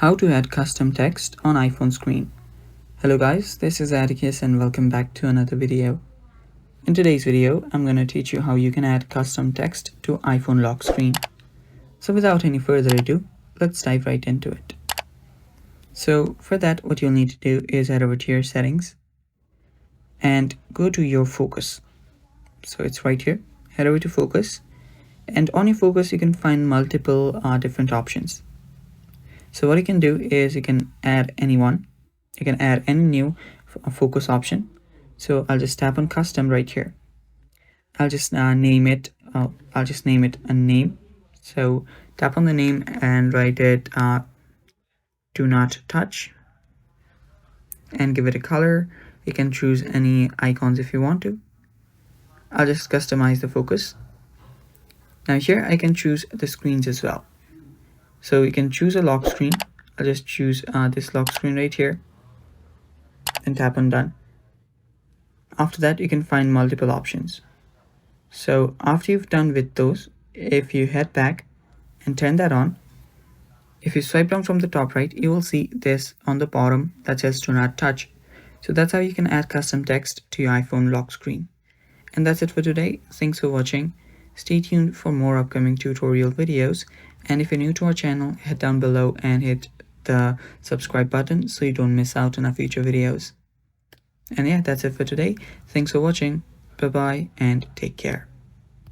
How to add custom text on iPhone screen. Hello guys, this is Atticus and welcome back to another video. In today's video, I'm going to teach you how you can add custom text to iPhone lock screen. So without any further ado, let's dive right into it. So for that, what you'll need to do is head over to your settings and go to your focus. So it's right here. Head over to focus, and on your focus you can find multiple different options. So what you can do is you can add anyone. You can add any new focus option. So I'll just tap on custom right here. I'll just name it a name. So tap on the name and write it do not touch and give it a color. You can choose any icons if you want to. I'll just customize the focus. Now here I can choose the screens as well. So you can choose a lock screen. I'll just choose this lock screen right here and tap on done. After that, you can find multiple options. So after you've done with those, if you head back and turn that on, if you swipe down from the top right, you will see this on the bottom that says do not touch. So that's how you can add custom text to your iPhone lock screen. And that's it for today. Thanks for watching. Stay tuned for more upcoming tutorial videos. And if you're new to our channel, head down below and hit the subscribe button so you don't miss out on our future videos. And yeah, that's it for today. Thanks for watching. Bye bye and take care.